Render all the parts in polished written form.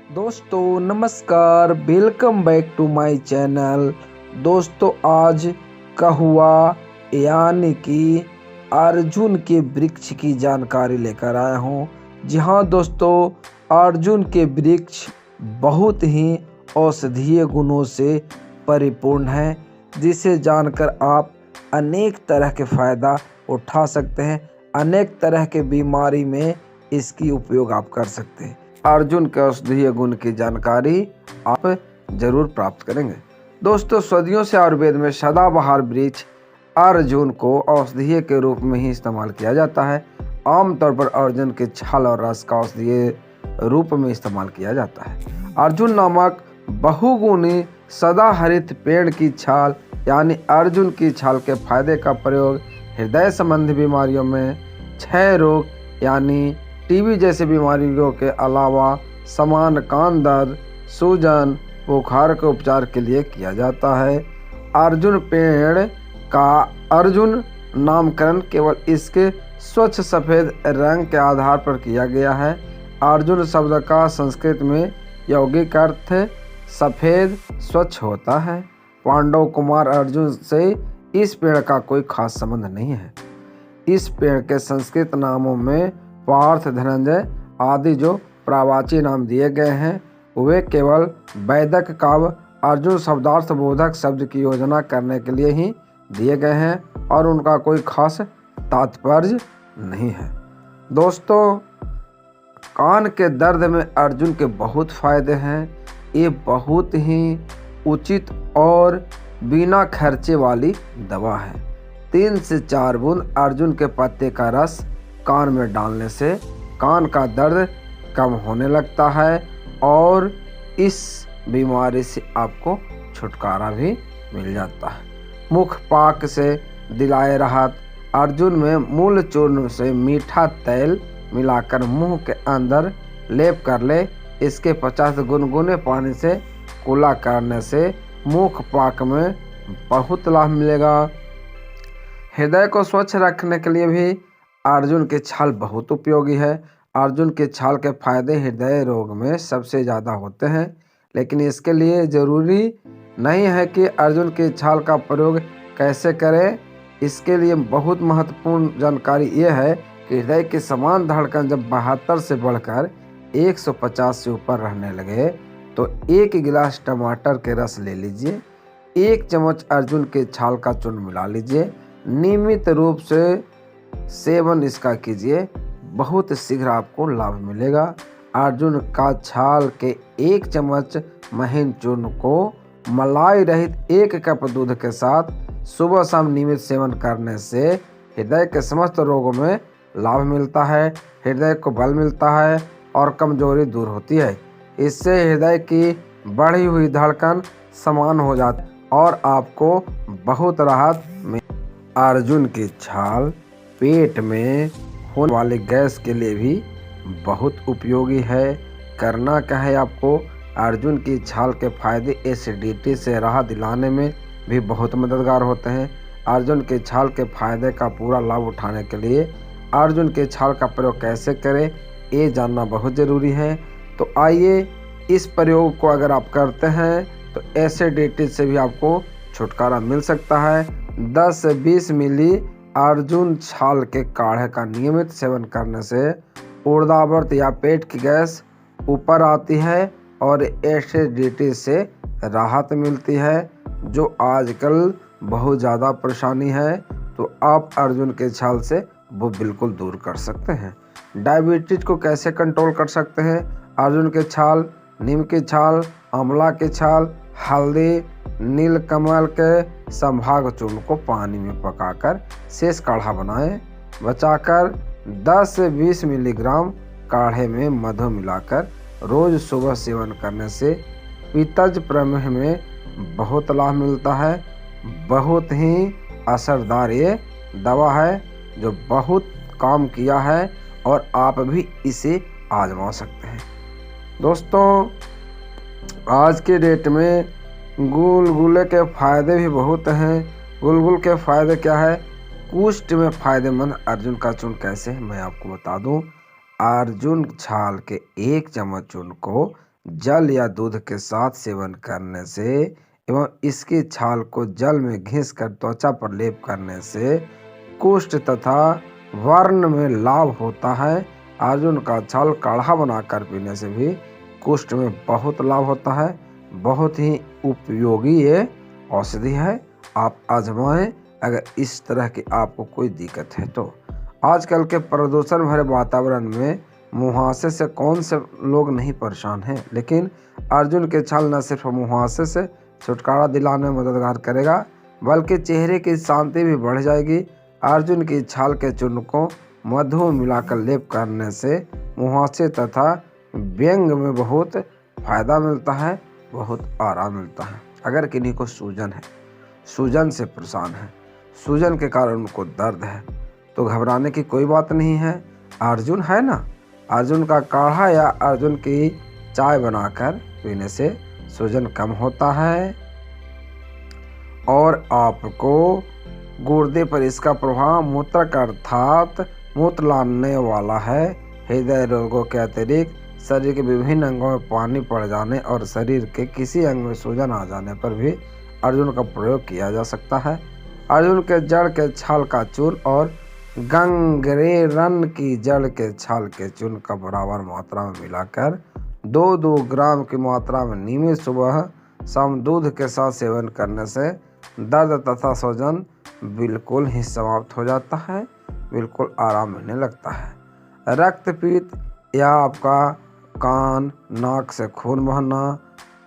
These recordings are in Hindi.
दोस्तों नमस्कार, welcome back to my channel. दोस्तों आज कहुआ यानी कि अर्जुन के वृक्ष की जानकारी लेकर आया हूँ। जी हाँ दोस्तों, अर्जुन के वृक्ष बहुत ही औषधीय गुणों से परिपूर्ण है, जिसे जानकर आप अनेक तरह के फ़ायदा उठा सकते हैं। अनेक तरह के बीमारी में इसकी उपयोग आप कर सकते हैं। अर्जुन के औषधीय गुण की जानकारी आप जरूर प्राप्त करेंगे। दोस्तों सदियों से आयुर्वेद में सदाबहार वृक्ष अर्जुन को औषधीय के रूप में ही इस्तेमाल किया जाता है। आमतौर पर अर्जुन के छाल और रस का औषधीय रूप में इस्तेमाल किया जाता है। अर्जुन नामक बहुगुणी सदाहरित पेड़ की छाल यानी अर्जुन की छाल के फायदे का प्रयोग हृदय संबंधी बीमारियों में, क्षय रोग यानी टीबी जैसी बीमारियों के अलावा समान कान दर्द, सूजन, बुखार के उपचार के लिए किया जाता है। अर्जुन पेड़ का अर्जुन नामकरण केवल इसके स्वच्छ सफ़ेद रंग के आधार पर किया गया है। अर्जुन शब्द का संस्कृत में यौगिक अर्थ सफ़ेद स्वच्छ होता है। पांडव कुमार अर्जुन से इस पेड़ का कोई खास संबंध नहीं है। इस पेड़ के संस्कृत नामों में पार्थ, धनंजय आदि जो प्रावाची नाम दिए गए हैं, वे केवल वैदिक काव्य अर्जुन शब्दार्थ बोधक शब्द की योजना करने के लिए ही दिए गए हैं और उनका कोई खास तात्पर्य नहीं है। दोस्तों कान के दर्द में अर्जुन के बहुत फायदे हैं। ये बहुत ही उचित और बिना खर्चे वाली दवा है। 3 से 4 बूंद अर्जुन के पत्ते का रस कान में डालने से कान का दर्द कम होने लगता है और इस बीमारी से आपको छुटकारा भी मिल जाता है। मुख पाक से दिलाए राहत। अर्जुन में मूल चूर्ण से मीठा तेल मिलाकर मुंह के अंदर लेप कर ले। इसके 50 गुनगुने पानी से कुल्ला करने से मुख पाक में बहुत लाभ मिलेगा। हृदय को स्वच्छ रखने के लिए भी अर्जुन के छाल बहुत उपयोगी है। अर्जुन के छाल के फायदे हृदय रोग में सबसे ज़्यादा होते हैं, लेकिन इसके लिए ज़रूरी नहीं है कि अर्जुन के छाल का प्रयोग कैसे करें। इसके लिए बहुत महत्वपूर्ण जानकारी ये है कि हृदय की समान धड़कन जब 72 से बढ़कर 150 से ऊपर रहने लगे तो 1 गिलास टमाटर के रस ले लीजिए। 1 चम्मच अर्जुन के छाल का चूर्ण मिला लीजिए। नियमित रूप से सेवन इसका कीजिए, बहुत शीघ्र आपको लाभ मिलेगा। अर्जुन का छाल के 1 चम्मच महीन चूर्ण को मलाई रहित 1 कप दूध के साथ सुबह शाम नियमित सेवन करने से हृदय के समस्त रोगों में लाभ मिलता है। हृदय को बल मिलता है और कमजोरी दूर होती है। इससे हृदय की बढ़ी हुई धड़कन समान हो जाती है और आपको बहुत राहत मिलती है। अर्जुन की छाल पेट में होने वाले गैस के लिए भी बहुत उपयोगी है। करना क्या है आपको, अर्जुन की छाल के फायदे एसिडिटी से राहत दिलाने में भी बहुत मददगार होते हैं। अर्जुन के छाल के फायदे का पूरा लाभ उठाने के लिए अर्जुन के छाल का प्रयोग कैसे करें ये जानना बहुत ज़रूरी है। तो आइए इस प्रयोग को अगर आप करते हैं तो एसिडिटी से भी आपको छुटकारा मिल सकता है। 10 से 20 मिली अर्जुन छाल के काढ़े का नियमित सेवन करने से ऊर्ध्वाधर या पेट की गैस ऊपर आती है और एसिडिटी से राहत मिलती है, जो आजकल बहुत ज़्यादा परेशानी है। तो आप अर्जुन के छाल से वो बिल्कुल दूर कर सकते हैं। डायबिटीज को कैसे कंट्रोल कर सकते हैं, अर्जुन के छाल, नीम की छाल, आंवला की छाल, हल्दी, नीलकमल के संभाग चूर्ण को पानी में पकाकर शेष काढ़ा बनाएं। बचाकर 10 से 20 मिलीग्राम काढ़े में मधु मिलाकर रोज सुबह सेवन करने से पित्तज प्रमेह में बहुत लाभ मिलता है। बहुत ही असरदार ये दवा है जो बहुत काम किया है और आप भी इसे आजमा सकते हैं। दोस्तों आज के डेट में गुलगुले के फायदे भी बहुत हैं। गुलगुल के फायदे क्या है, कुष्ठ में फायदेमंद अर्जुन का चूर्ण कैसे, मैं आपको बता दूं। अर्जुन छाल के 1 चम्मच चूर्ण को जल या दूध के साथ सेवन करने से एवं इसकी छाल को जल में घिसकर त्वचा पर लेप करने से कुष्ठ तथा वर्ण में लाभ होता है। अर्जुन का छाल काढ़ा बनाकर पीने से भी कुष्ठ में बहुत लाभ होता है। बहुत ही उपयोगी ये औषधि है, आप आजमाएं अगर इस तरह की आपको कोई दिक्कत है तो। आजकल के प्रदूषण भरे वातावरण में मुहासे से कौन से लोग नहीं परेशान हैं, लेकिन अर्जुन के छाल न सिर्फ मुहासे से छुटकारा दिलाने में मददगार करेगा बल्कि चेहरे की शांति भी बढ़ जाएगी। अर्जुन की छाल के चूर्ण को मधु में मिलाकर लेप करने से मुहासे तथा व्यंग में बहुत फायदा मिलता है, बहुत आराम मिलता है। अगर किन्हीं को सूजन है, सूजन से परेशान है, सूजन के कारण उनको दर्द है, तो घबराने की कोई बात नहीं है। अर्जुन है ना, अर्जुन का काढ़ा या अर्जुन की चाय बनाकर पीने से सूजन कम होता है और आपको गुर्दे पर इसका प्रभाव मूत्रक अर्थात मूत्र लाने वाला है। हृदय रोगों के अतिरिक्त शरीर के विभिन्न अंगों में पानी पड़ जाने और शरीर के किसी अंग में सूजन आ जाने पर भी अर्जुन का प्रयोग किया जा सकता है। अर्जुन के जड़ के छाल का चूर्ण और गंगरेरन की जड़ के छाल के चूर्ण का बराबर मात्रा में मिलाकर 2-2 ग्राम की मात्रा में नियमित सुबह शाम दूध के साथ सेवन करने से दर्द तथा सूजन बिल्कुल ही समाप्त हो जाता है, बिल्कुल आराम मिलने लगता है। रक्तपीत या आपका कान नाक से खून बहना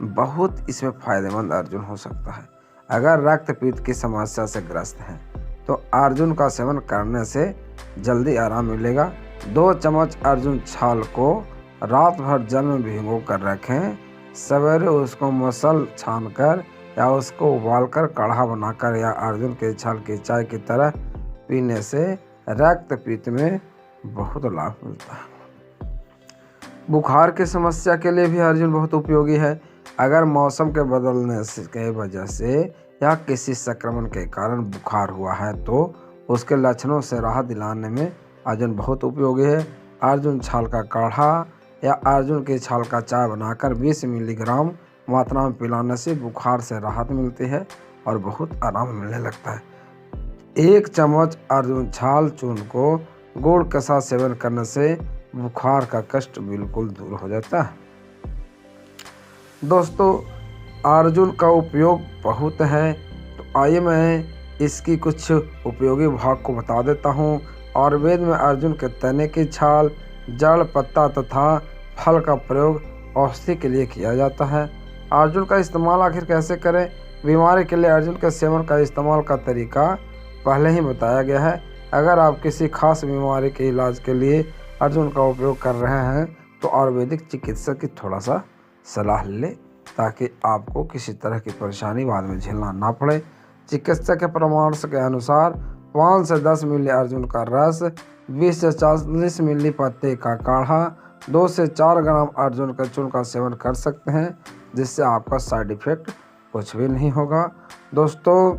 बहुत इसमें फायदेमंद अर्जुन हो सकता है। अगर रक्तपीत की समस्या से ग्रस्त हैं तो अर्जुन का सेवन करने से जल्दी आराम मिलेगा। 2 चम्मच अर्जुन छाल को रात भर जल में भिगो कर रखें, सवेरे उसको मसल छानकर या उसको उबालकर काढ़ा बनाकर या अर्जुन के छाल की चाय की तरह पीने से रक्तपीत में बहुत लाभ मिलता है। बुखार की समस्या के लिए भी अर्जुन बहुत उपयोगी है। अगर मौसम के बदलने के वजह से या किसी संक्रमण के कारण बुखार हुआ है तो उसके लक्षणों से राहत दिलाने में अर्जुन बहुत उपयोगी है। अर्जुन छाल का काढ़ा या अर्जुन की छाल का चाय बनाकर 20 मिलीग्राम मात्रा में पिलाने से बुखार से राहत मिलती है और बहुत आराम मिलने लगता है। 1 चम्मच अर्जुन छाल चूर्ण को गुड़ के साथ सेवन करने से बुखार का कष्ट बिल्कुल दूर हो जाता है। दोस्तों, अर्जुन का उपयोग बहुत है, तो आइए मैं इसकी कुछ उपयोगी भाग को बता देता हूँ। आयुर्वेद में अर्जुन के तने की छाल, जड़, पत्ता तथा फल का प्रयोग औषधि के लिए किया जाता है। अर्जुन का इस्तेमाल आखिर कैसे करें? बीमारी के लिए अर्जुन के सेवन का इस्तेमाल का तरीका पहले ही बताया गया है। अगर आप किसी खास बीमारी के इलाज के लिए अर्जुन का उपयोग कर रहे हैं तो आयुर्वेदिक चिकित्सक की थोड़ा सा सलाह लें ताकि आपको किसी तरह की परेशानी बाद में झेलना ना पड़े। चिकित्सक के परामर्श के अनुसार 5 से 10 मिली अर्जुन का रस, 20 से 40 मिली पत्ते का काढ़ा, 2 से 4 ग्राम अर्जुन के चूर्ण का सेवन कर सकते हैं, जिससे आपका साइड इफेक्ट कुछ भी नहीं होगा। दोस्तों,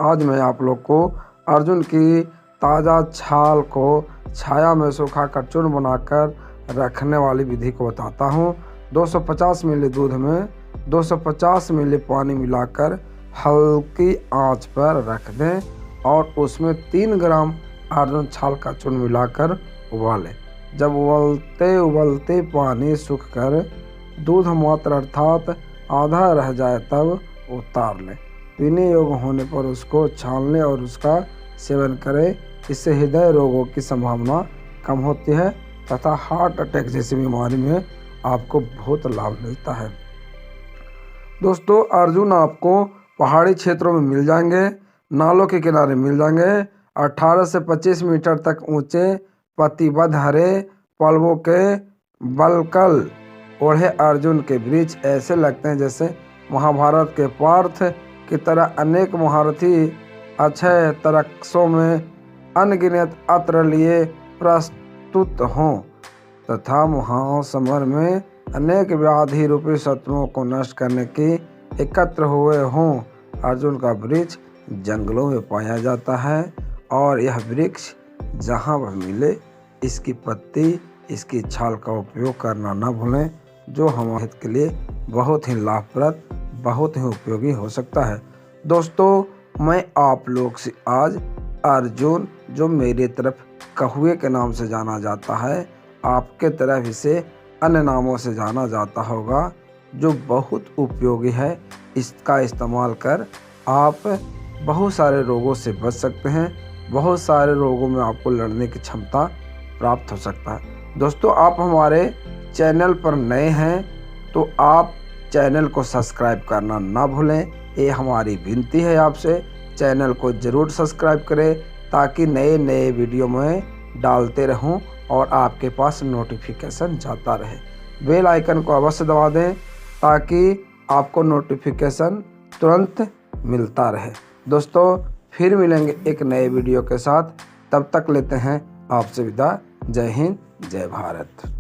आज मैं आप लोग को अर्जुन की ताज़ा छाल को छाया में सुखाकर चूर्ण बनाकर रखने वाली विधि को बताता हूँ। 250 मिली दूध में 250 मिली पानी मिलाकर हल्की आंच पर रख दें और उसमें 3 ग्राम अर्जुन छाल का चूर्ण मिलाकर उबालें। जब उबलते पानी सूखकर दूध मात्र अर्थात आधा रह जाए तब उतार लें। पीने योग्य होने पर उसको छान लें और उसका सेवन करें। इससे हृदय रोगों की संभावना कम होती है तथा हार्ट अटैक जैसी बीमारी में आपको बहुत लाभ मिलता है। दोस्तों, अर्जुन आपको पहाड़ी क्षेत्रों में मिल जाएंगे, नालों के किनारे मिल जाएंगे। 18 से 25 मीटर तक ऊंचे पत्तीबद्ध हरे पल्लवों के बलकल ओढ़े अर्जुन के वृक्ष ऐसे लगते हैं जैसे महाभारत के पार्थ की तरह अनेक महारथी अक्षय तरक्सों में अनगिनत अत्र लिए प्रस्तुत हों तथा महासमर में अनेक व्याधि रूपी शत्रुओं को नष्ट करने की एकत्र हुए हों। अर्जुन का वृक्ष जंगलों में पाया जाता है और यह वृक्ष जहाँ पर मिले इसकी पत्ती, इसकी छाल का उपयोग करना न भूलें। जो हमारे हित के लिए बहुत ही लाभप्रद, बहुत ही उपयोगी हो सकता है। दोस्तों, मैं आप लोग से आज अर्जुन, जो मेरी तरफ कहुए के नाम से जाना जाता है, आपके तरफ इसे अन्य नामों से जाना जाता होगा, जो बहुत उपयोगी है। इसका इस्तेमाल कर आप बहुत सारे रोगों से बच सकते हैं, बहुत सारे रोगों में आपको लड़ने की क्षमता प्राप्त हो सकता है। दोस्तों, आप हमारे चैनल पर नए हैं तो आप चैनल को सब्सक्राइब करना ना भूलें। ये हमारी विनती है आपसे, चैनल को ज़रूर सब्सक्राइब करें ताकि नए नए वीडियो में डालते रहूं और आपके पास नोटिफिकेशन जाता रहे। बेल आइकन को अवश्य दबा दें ताकि आपको नोटिफिकेशन तुरंत मिलता रहे। दोस्तों, फिर मिलेंगे एक नए वीडियो के साथ, तब तक लेते हैं आपसे विदा। जय हिंद, जय भारत।